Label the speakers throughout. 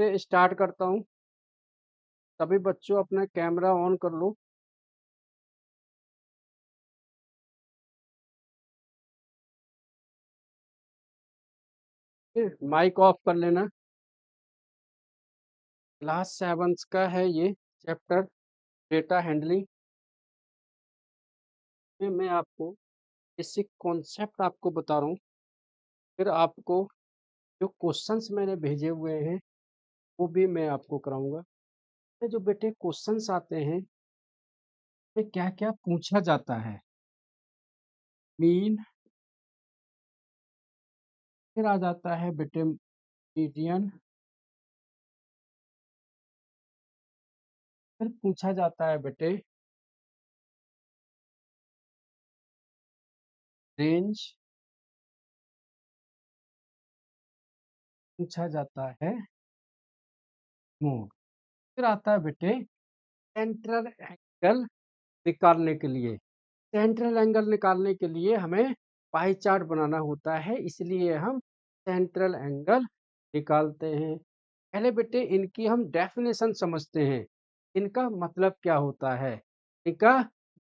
Speaker 1: बेटे स्टार्ट करता हूँ। सभी बच्चों अपना कैमरा ऑन कर लो। माइक ऑफ कर लेना। क्लास 7 का है ये चैप्टर, डेटा हैंडलिंग में मैं आपको बेसिक कॉन्सेप्ट आपको बता रहा हूँ। फिर आपको जो क्वेश्चंस मैंने भेजे हुए हैं वो भी मैं आपको कराऊंगा। ये जो बेटे क्वेश्चंस आते हैं में क्या क्या पूछा जाता है। मीन, फिर आ जाता है बेटे मीडियन, फिर पूछा जाता है बेटे रेंज, पूछा जाता है मोड, फिर आता है बेटे सेंट्रल एंगल निकालने के लिए। सेंट्रल एंगल निकालने के लिए हमें पाई चार्ट बनाना होता है, इसलिए हम सेंट्रल एंगल निकालते हैं। पहले बेटे इनकी हम डेफिनेशन समझते हैं, इनका मतलब क्या होता है, इनका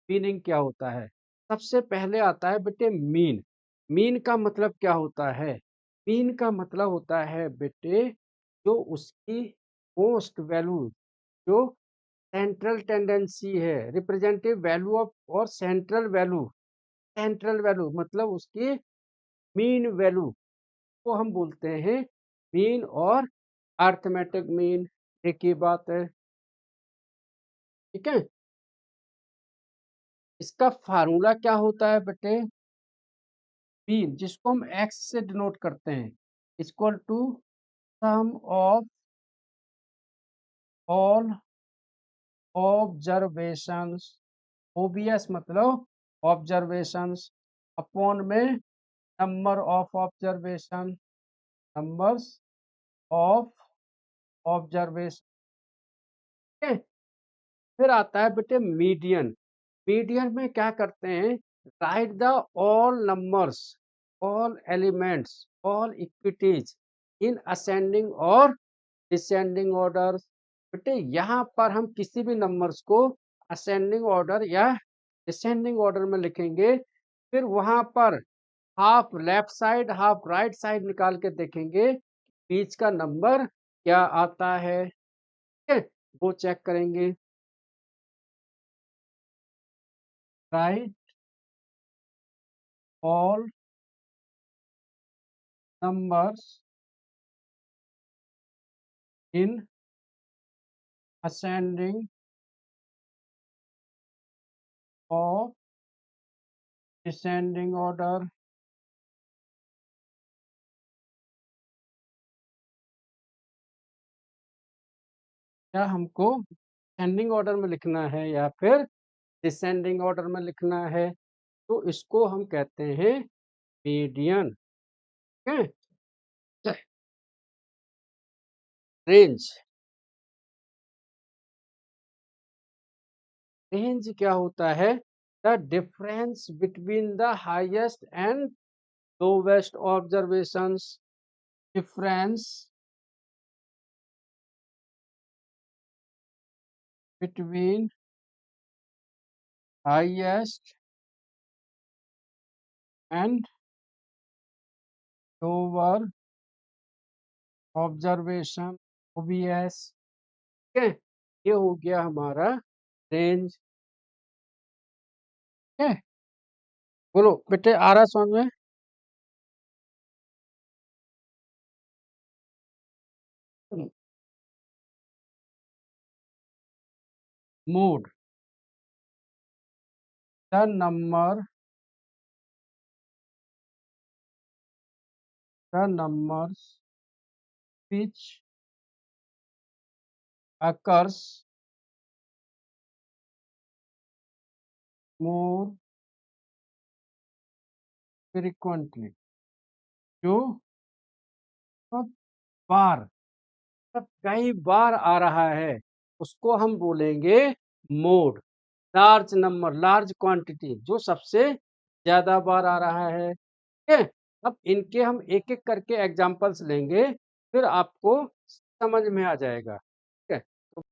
Speaker 1: मीनिंग क्या होता है। सबसे पहले आता है बेटे मीन। मीन का मतलब क्या होता है? मीन का मतलब होता है बेटे जो उसकी मोस्ट वैल्यू, जो सेंट्रल टेंडेंसी है, रिप्रेजेंटेटिव वैल्यू ऑफ और सेंट्रल वैल्यू। सेंट्रल वैल्यू मतलब उसकी मीन वैल्यू को हम बोलते हैं मीन और अर्थमेटिक मीन, एक ही बात है। ठीक है, इसका फार्मूला क्या होता है बेटे? मीन जिसको हम एक्स से डिनोट करते हैं, equal to sum of all observations, OBS मतलब ऑब्जर्वेशंस, अपॉन में number of observation, numbers of observation. फिर आता है बेटे मीडियन। मीडियन में क्या करते हैं? Right the all numbers, all elements, all equities in ascending और डिसेंडिंग ऑर्डर। बेटे यहाँ पर हम किसी भी नंबर्स को असेंडिंग ऑर्डर या डिसेंडिंग ऑर्डर में लिखेंगे, फिर वहां पर half left side half right side निकाल के देखेंगे बीच का नंबर क्या आता है। ठीक है, वो चेक करेंगे। Right all numbers in ascending or descending order। क्या हमको ascending ऑर्डर में लिखना है या फिर डिसेंडिंग ऑर्डर में लिखना है? तो इसको हम कहते हैं मीडियन। रेंज, रेंज क्या होता है? The difference between the highest and lowest observations. Difference between highest and lower observation, OBS. ठीक है, ये हो गया हमारा रेंज। ठीक है, बोलो बेटे आ रहा समझ में? Mode, the number, the numbers which occurs more frequently, जो बहुत बार, मतलब कई बार आ रहा है, उसको हम बोलेंगे mode. Large number, large quantity, जो सबसे ज्यादा बार आ रहा है। ठीक है, अब इनके हम एक एक करके एग्जांपल्स लेंगे, फिर आपको समझ में आ जाएगा। ठीक है? तो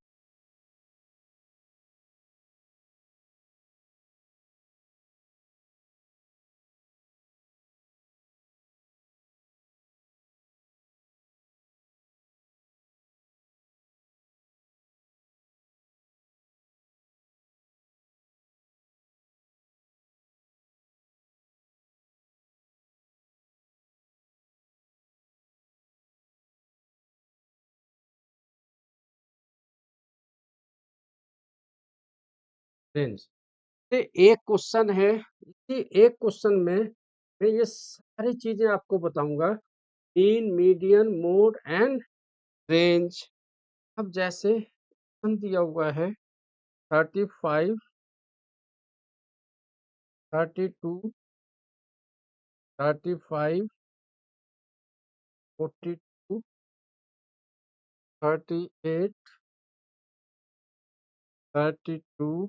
Speaker 1: रेंज ये एक क्वेश्चन है, इसी एक क्वेश्चन में मैं ये सारी चीज़ें आपको बताऊँगा, mean, median, mode and range. अब जैसे क्वेश्चन दिया हुआ है 35, 32, 35, 42, 38, 32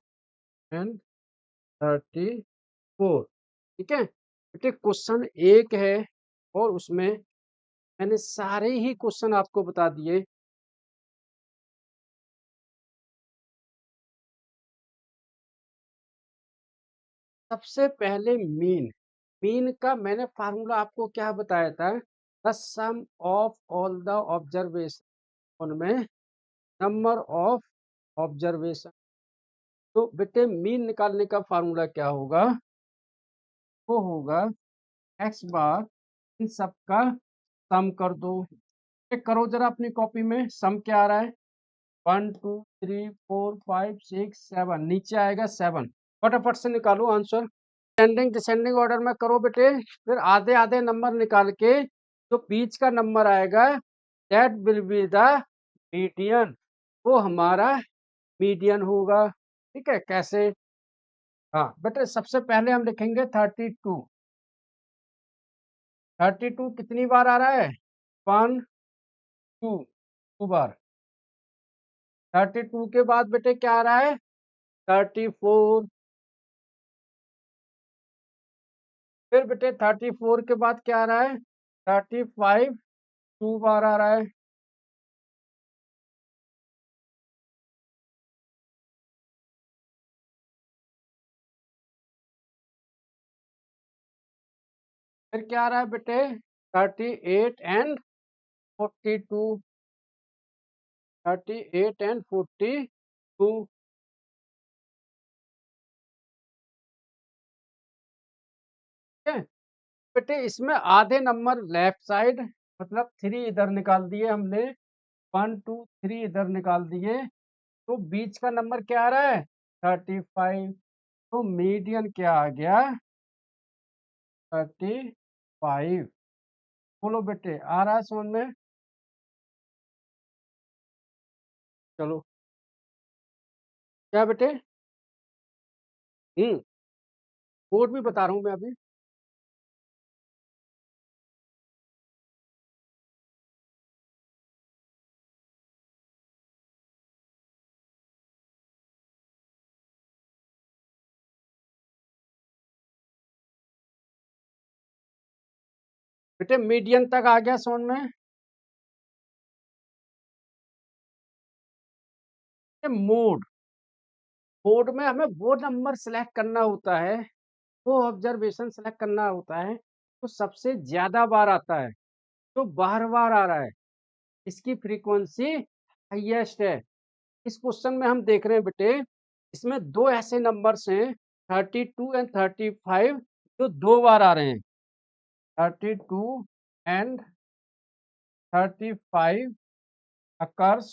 Speaker 1: एंड 34। ठीक है? बेटे क्वेश्चन एक है और उसमें मैंने सारे ही क्वेश्चन आपको बता दिए। सबसे पहले मीन, मीन का मैंने फार्मूला आपको क्या बताया था? The sum of all the observation उनमें नंबर ऑफ ऑब्जर्वेशन। तो बेटे मीन निकालने का फार्मूला क्या होगा? वो होगा एक्स बार इन सब का सम कर दो। चेक करो जरा अपनी कॉपी में सम क्या आ रहा है। 1 2 3 4 5 6 7 नीचे आएगा 7। फटाफट से निकालो आंसर। असेंडिंग डिसेंडिंग ऑर्डर में करो बेटे, फिर आधे आधे नंबर निकाल के जो बीच का नंबर आएगा that will be the median, वो हमारा मीडियन होगा। ठीक है? कैसे? हाँ बेटे सबसे पहले हम लिखेंगे 32। 32 कितनी बार आ रहा है? 1 2 2 बार। 32 के बाद बेटे क्या आ रहा है? 34। फिर बेटे 34 के बाद क्या आ रहा है? 35 2 बार आ रहा है। फिर क्या आ रहा है बेटे? 38 एंड 42। 38 एंड 42। ठीक है बेटे, इसमें आधे नंबर लेफ्ट साइड मतलब 3 इधर निकाल दिए हमने, 1 2 3 इधर निकाल दिए, तो बीच का नंबर क्या आ रहा है? 35। तो मीडियन क्या आ गया? 35। बोलो बेटे आ रहा है समझ में? चलो क्या बेटे? कोड भी बता रहा हूँ मैं अभी। बेटे मीडियन तक आ गया समझ में? मोड, मोड में हमें वो नंबर सेलेक्ट करना होता है, वो ऑब्जर्वेशन सेलेक्ट करना होता है तो सबसे ज्यादा बार आता है, तो बार बार आ रहा है, इसकी फ्रीक्वेंसी हाईएस्ट है। इस क्वेश्चन में हम देख रहे हैं बेटे, इसमें दो ऐसे नंबर्स हैं 32 एंड 35 जो दो बार आ रहे हैं। 32 एंड 35 अकर्स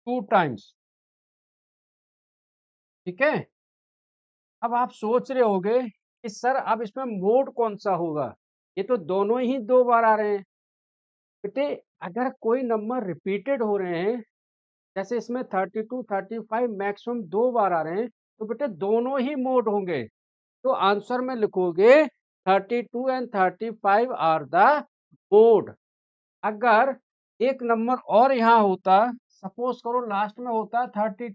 Speaker 1: 2 टाइम्स। ठीक है? अब आप सोच रहे होगे कि सर अब इसमें मोड कौन सा होगा, ये तो दोनों ही दो बार आ रहे हैं। बेटे अगर कोई नंबर रिपीटेड हो रहे हैं, जैसे इसमें 32 35 मैक्सिमम दो बार आ रहे हैं, तो बेटे दोनों ही मोड होंगे। तो आंसर में लिखोगे 32 एंड 35 आर द मोड। अगर एक नंबर और यहाँ होता, सपोज करो लास्ट में होता 32,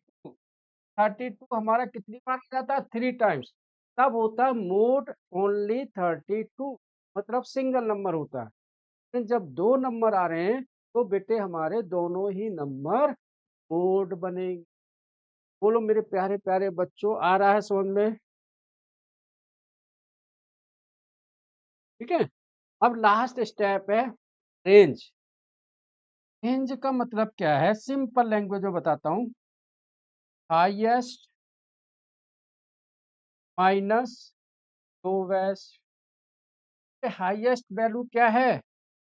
Speaker 1: 32 हमारा कितनी बार आ जाता? 3 टाइम्स, तब होता मोड ओनली 32, मतलब सिंगल नंबर होता। लेकिन जब दो नंबर आ रहे हैं तो बेटे हमारे दोनों ही नंबर मोड बनेंगे। बोलो मेरे प्यारे प्यारे बच्चों, आ रहा है समझ में? ठीक है। अब लास्ट स्टेप है रेंज। रेंज का मतलब क्या है? सिंपल लैंग्वेज में बताता हूँ। Highest minus lowest. Highest value क्या है?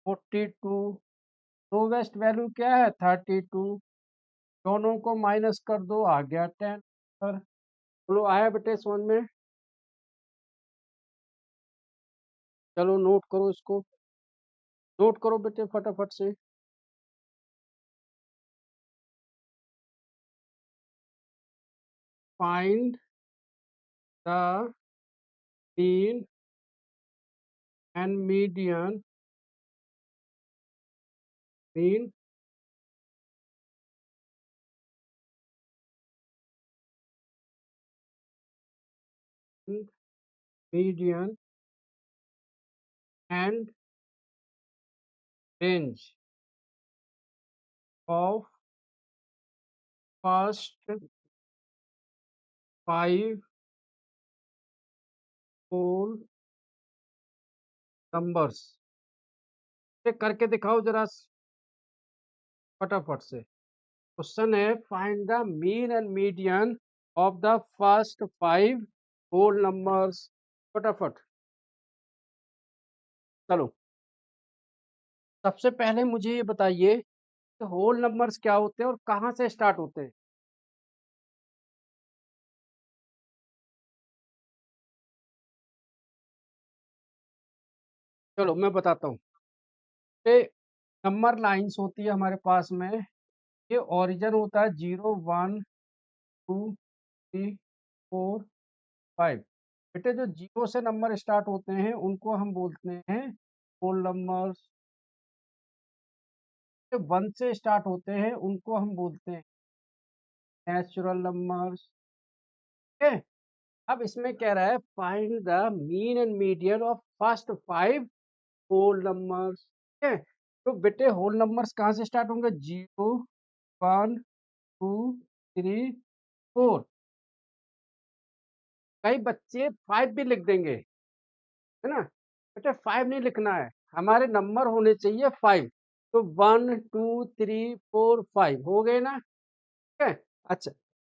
Speaker 1: 42। लोवेस्ट वैल्यू क्या है? 32। दोनों को माइनस कर दो, आ गया 10 पर। बोलो आया बेटे समझ में? चलो नोट करो इसको, नोट करो बेटे फटाफट से। Find the mean and median, mean median and range of first 5 whole numbers. करके दिखाओ जरा फटाफट से। क्वेश्चन है find the mean and median of the first 5 whole numbers. फटाफट चलो। सबसे पहले मुझे ये बताइए कि होल नंबर्स क्या होते हैं और कहाँ से स्टार्ट होते हैं? चलो मैं बताता हूँ। ये नंबर लाइंस होती है हमारे पास में। ये ओरिजिन होता है 0 1 2 3 4 5। बेटे जो 0 से नंबर स्टार्ट होते हैं उनको हम बोलते हैं होल नंबर्स। जो 1 से स्टार्ट होते हैं उनको हम बोलते हैं नेचुरल नंबर्स। ठीक है। अब इसमें कह रहा है find the mean and median of first 5 whole numbers. ठीक है। तो बेटे होल नंबर्स कहाँ से स्टार्ट होंगे? 0 1 2 3 4। कई बच्चे 5 भी लिख देंगे, है ना? बेटे 5 नहीं लिखना है, हमारे नंबर होने चाहिए 5। तो 1 2 3 4 5 हो गए ना? ठीक है। अच्छा,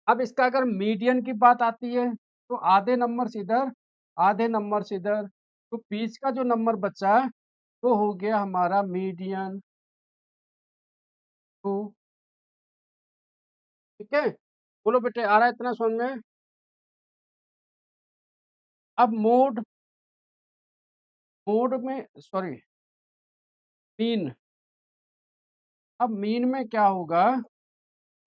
Speaker 1: अब इसका अगर मीडियन की बात आती है तो आधे नंबर इधर, आधे नंबर इधर, तो बीच का जो नंबर बचा वो हो गया हमारा मीडियन 2। ठीक है। बोलो बेटे आ रहा है इतना समझ में? अब मोड, मोड में सॉरी मीन। अब मीन में क्या होगा?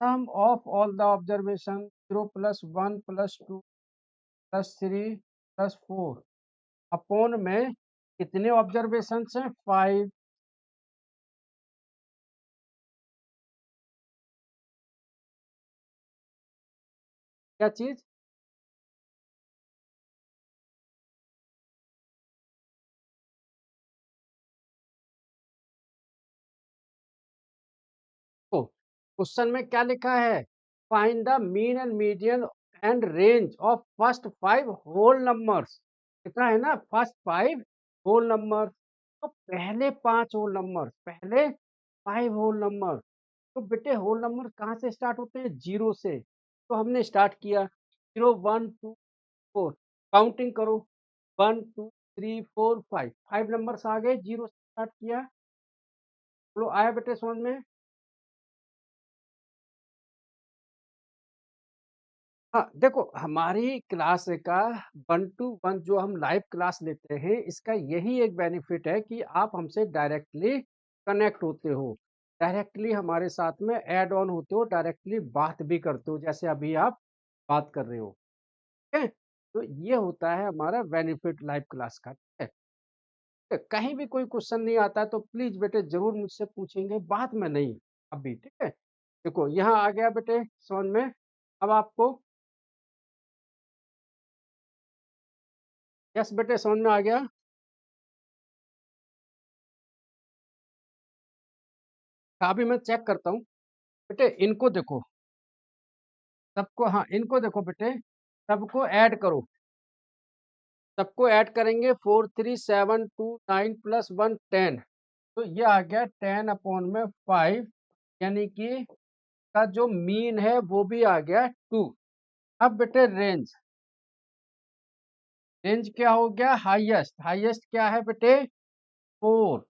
Speaker 1: Sum of all the observation 0 plus 1 plus 2 plus 3 plus 4 upon में कितने ऑब्जर्वेशन हैं? 5। क्या चीज? तो क्वेश्चन में क्या लिखा है? Find the mean and median and range of first 5 whole numbers. लिखा है ना फर्स्ट 5 होल नंबर। तो पहले 5 होल नंबर, पहले 5 होल नंबर। तो बेटे होल नंबर कहाँ से स्टार्ट होते हैं? 0 से। तो हमने स्टार्ट किया 0 1 2 4। काउंटिंग करो 1 2 3 4 5। 5 नंबर्स आ गए, 0 से स्टार्ट किया। बोलो आया बेटे समझ में? हाँ, देखो हमारी क्लास का 1 टू 1 जो हम लाइव क्लास लेते हैं, इसका यही एक बेनिफिट है कि आप हमसे डायरेक्टली कनेक्ट होते हो, डायरेक्टली हमारे साथ में ऐड ऑन होते हो, डायरेक्टली बात भी करते हो जैसे अभी आप बात कर रहे हो। ठीक है। तो ये होता है हमारा बेनिफिट लाइव क्लास का। ठीक है। ठीक है, कहीं भी कोई क्वेश्चन नहीं आता है तो प्लीज बेटे जरूर मुझसे पूछेंगे, बाद में नहीं, अभी। ठीक है। देखो यहाँ आ गया बेटे समझ में? अब आपको यस बेटे समझ में आ गया? अभी मैं चेक करता हूँ। बेटे इनको देखो, सबको, हाँ, इनको देखो बेटे, सबको ऐड करो। सबको ऐड करेंगे 4 3 7 2 9 प्लस 1 10। तो ये आ गया 10 अपॉन में 5, यानी कि का जो मीन है वो भी आ गया 2। अब बेटे रेंज, रेंज क्या हो गया? हाईएस्ट, हाईएस्ट क्या है बेटे? 4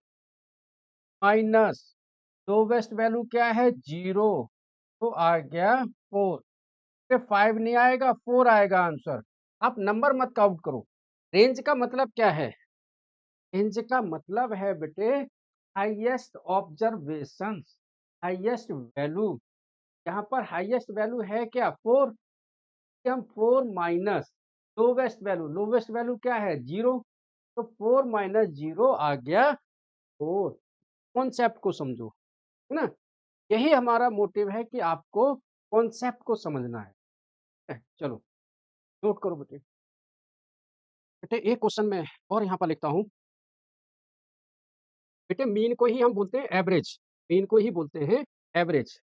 Speaker 1: माइनस लोवेस्ट वैल्यू क्या है? 0। तो आ गया 4। 5 नहीं आएगा, 4 आएगा आंसर। आप नंबर मत काउंट करो। रेंज का मतलब क्या है? रेंज का मतलब है बेटे हाईएस्ट ऑब्जर्वेशन, हाईएस्ट वैल्यू। यहाँ पर हाईएस्ट वैल्यू है क्या? 4। हम 4 minus lowest value, lowest value क्या है? 0। तो 4 माइनस 0 आ गया 4। कॉन्सेप्ट को समझो, है ना? यही हमारा मोटिव है कि आपको कॉन्सेप्ट को समझना है। चलो नोट करो बेटे। बेटे एक क्वेश्चन में और यहाँ पर लिखता हूँ। बेटे मीन को ही हम बोलते हैं एवरेज, मीन को ही बोलते हैं एवरेज।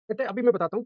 Speaker 1: बेटे अभी मैं बताता हूँ।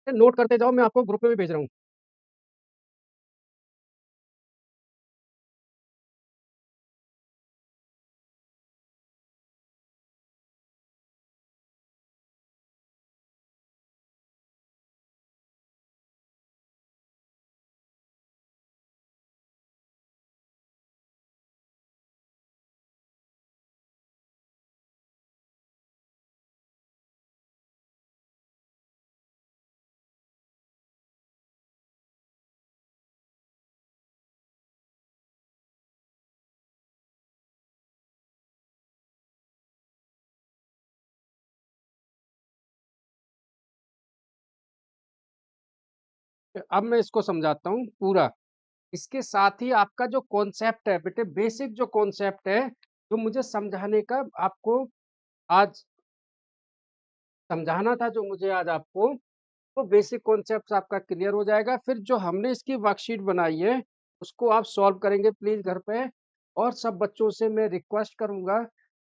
Speaker 1: नोट करते जाओ, मैं आपको ग्रुप में भी भेज रहा हूँ। अब मैं इसको समझाता हूँ पूरा। इसके साथ ही आपका जो कॉन्सेप्ट है बेटे, बेसिक जो कॉन्सेप्ट है, जो मुझे समझाने का आपको आज समझाना था, जो मुझे आज आपको, तो बेसिक कॉन्सेप्ट आपका क्लियर हो जाएगा। फिर जो हमने इसकी वर्कशीट बनाई है उसको आप सॉल्व करेंगे प्लीज घर पे। और सब बच्चों से मैं रिक्वेस्ट करूंगा,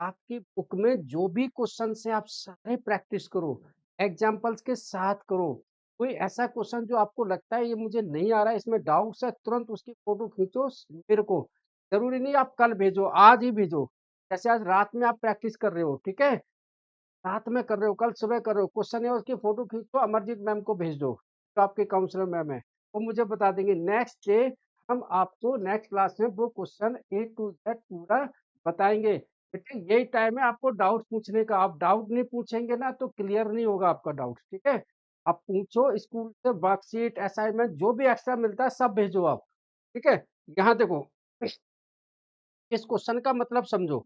Speaker 1: आपकी बुक में जो भी क्वेश्चन है आप सारे प्रैक्टिस करो, एग्जाम्पल्स के साथ करो। कोई ऐसा क्वेश्चन जो आपको लगता है ये मुझे नहीं आ रहा है, इसमें डाउट्स है, तुरंत उसकी फोटो खींचो मेरे को। जरूरी नहीं आप कल भेजो, आज ही भेजो। जैसे आज रात में आप प्रैक्टिस कर रहे हो, ठीक है, रात में कर रहे हो, कल सुबह कर रहे हो, क्वेश्चन है उसकी फोटो खींच दो, अमरजीत मैम को भेज दो, जो आपके काउंसलर मैम है। वो मुझे बता देंगे। नेक्स्ट डे हम आपको नेक्स्ट क्लास में वो क्वेश्चन ए टू जेड पूरा बताएंगे। बेटे यही टाइम है आपको डाउट पूछने का। आप डाउट नहीं पूछेंगे ना तो क्लियर नहीं होगा आपका डाउट। ठीक है, आप पूछो, स्कूल से वर्कशीट असाइनमेंट जो भी एक्स्ट्रा मिलता है सब भेजो आप। ठीक है, यहाँ देखो, इस क्वेश्चन का मतलब समझो।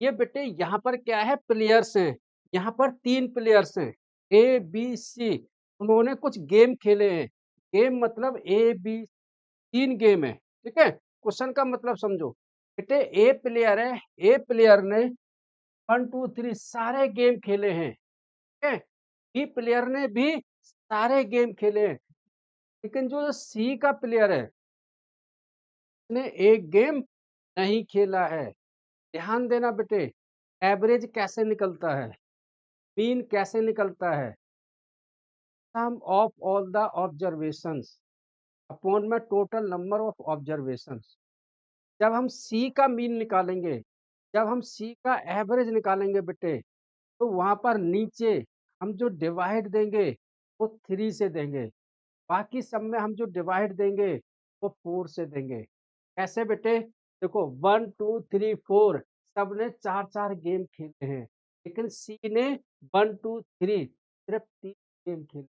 Speaker 1: ये बेटे यहाँ पर क्या है, प्लेयर्स हैं। यहाँ पर 3 प्लेयर्स हैं, ए बी सी। उन्होंने कुछ गेम खेले हैं। गेम मतलब ए बी, 3 गेम है। ठीक है, क्वेश्चन का मतलब समझो। बेटे ए प्लेयर है, ए प्लेयर ने 1 2 3 सारे गेम खेले हैं। ठीक है, बी प्लेयर ने भी सारे गेम खेले हैं। लेकिन जो सी का प्लेयर है उसने एक गेम नहीं खेला है। ध्यान देना बेटे, एवरेज कैसे निकलता है, मीन कैसे निकलता है। Sum of all the observations upon में टोटल नंबर ऑफ ऑब्जर्वेशंस। जब हम सी का मीन निकालेंगे, जब हम सी का एवरेज निकालेंगे बेटे, तो वहां पर नीचे हम जो डिवाइड देंगे वो 3 से देंगे। बाकी सब में हम जो डिवाइड देंगे वो 4 से देंगे। ऐसे बेटे देखो 1 2 3 4 सब ने 4 4 गेम खेले हैं, लेकिन सी ने 1 2 3 सिर्फ 3 गेम खेले।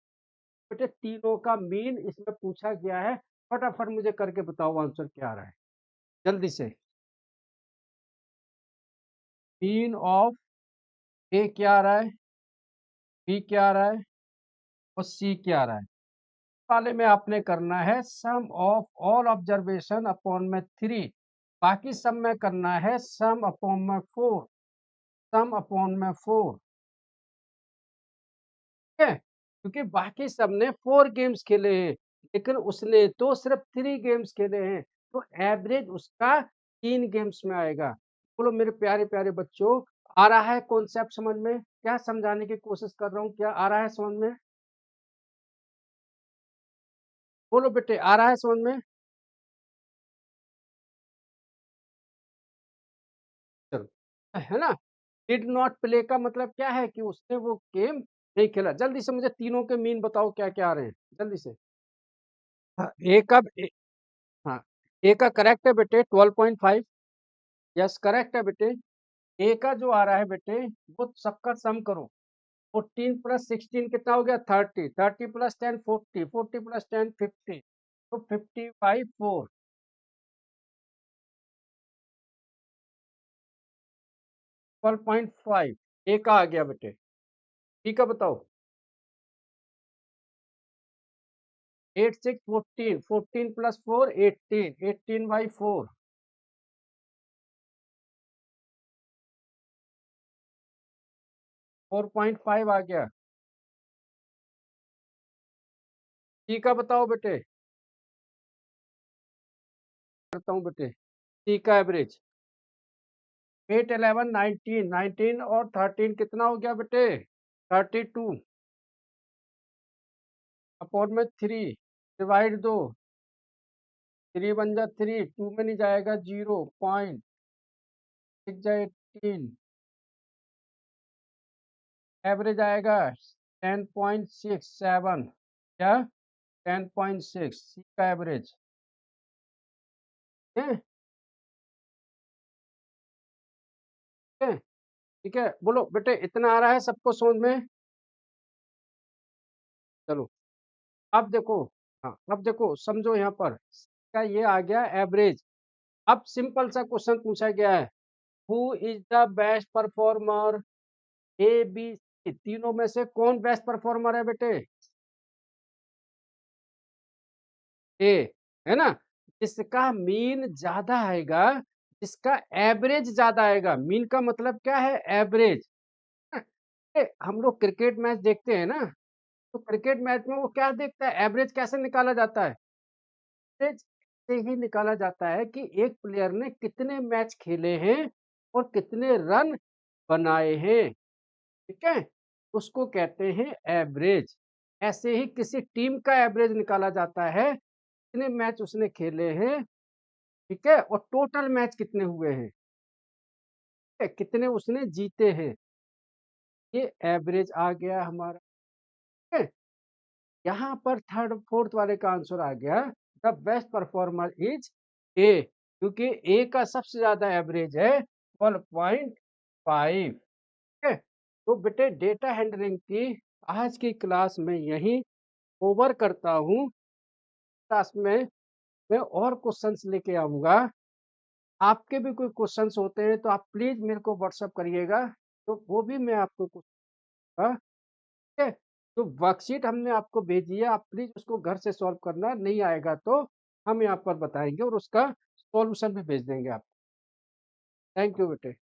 Speaker 1: बेटे तीनों का मीन इसमें पूछा गया है। फटाफट मुझे करके बताओ आंसर क्या आ रहा है जल्दी से। मीन ऑफ ए क्या आ रहा है, बी क्या आ रहा है और सी क्या आ रहा है। वाले में आपने करना है sum of all observation upon में 3। बाकी सब में करना है सम अपॉन में 4, सम अपॉन में 4। ठीक है, क्योंकि बाकी सब ने 4 गेम्स खेले हैं, लेकिन उसने तो सिर्फ 3 गेम्स खेले हैं, तो एवरेज उसका 3 गेम्स में आएगा। बोलो मेरे प्यारे प्यारे बच्चों, आ रहा है कॉन्सेप्ट समझ में? क्या समझाने की कोशिश कर रहा हूँ, क्या आ रहा है समझ में? बोलो बेटे, आ रहा है समझ में? चलो, है ना। डिड नॉट प्ले का मतलब क्या है कि उसने वो गेम नहीं खेला। जल्दी से मुझे तीनों के मीन बताओ क्या क्या आ रहे हैं जल्दी से। हाँ, ए का हाँ, ए का करेक्ट है बेटे 12.5। यस करेक्ट है बेटे। ए का जो आ रहा है बेटे वो सबका सम करो। 14 प्लस 16 कितना हो गया, 30। 30 प्लस 10 40, 40 प्लस 10 50, तो 55 4। 12.5 ए का आ गया बेटे। ठीक है बताओ। 8 6 14, 14 प्लस 4 18, 18 बाई 4। 4.5 आ गया। सी का बताओ बेटे। करता हूँ बेटे, सी का एवरेज 8 11 19, 19 और 13 कितना हो गया बेटे, 32 अपॉन में 3 डिवाइड 2। 3 बन जा 3, 2 में नहीं जाएगा 0 पॉइंट 6 जा 18। एवरेज आएगा 10.67। क्या, 10.6 सी का एवरेज है। ठीक है, ठीक है, बोलो बेटे इतना आ रहा है सबको समझ में? चलो अब देखो, हाँ अब देखो समझो यहाँ पर का ये आ गया एवरेज। अब सिंपल सा क्वेश्चन पूछा गया है, who is the best performer, A B C तीनों में से कौन बेस्ट परफॉर्मर है बेटे? ए, है ना। जिसका मीन ज्यादा आएगा, जिसका एवरेज ज्यादा आएगा। मीन का मतलब क्या है, एवरेज। हम लोग क्रिकेट मैच देखते हैं ना, तो क्रिकेट मैच में वो क्या देखता है, एवरेज कैसे निकाला जाता है? एवरेज से ही निकाला जाता है कि एक प्लेयर ने कितने मैच खेले हैं और कितने रन बनाए हैं। ठीक है, उसको कहते हैं एवरेज। ऐसे ही किसी टीम का एवरेज निकाला जाता है, कितने मैच उसने खेले हैं। ठीक है, और टोटल मैच कितने हुए हैं, ठीक है? कितने उसने जीते हैं, ये एवरेज आ गया हमारा। ठीक है, यहाँ पर थर्ड फोर्थ वाले का आंसर आ गया, the best performer is a, क्योंकि ए का सबसे ज्यादा एवरेज है 12.5। ठीक है, तो बेटे डेटा हैंडलिंग की आज की क्लास में यही ओवर करता हूँ। क्लास में मैं और क्वेश्चंस लेके आऊंगा। आपके भी कोई क्वेश्चंस होते हैं तो आप प्लीज मेरे को व्हाट्सअप करिएगा, तो वो भी मैं आपको पूछूंगा। ठीक है, तो वर्कशीट हमने आपको भेजी है, आप प्लीज उसको घर से सॉल्व करना, नहीं आएगा तो हम यहाँ पर बताएंगे और उसका सॉल्यूशन भी भेज देंगे आपको। थैंक यू बेटे।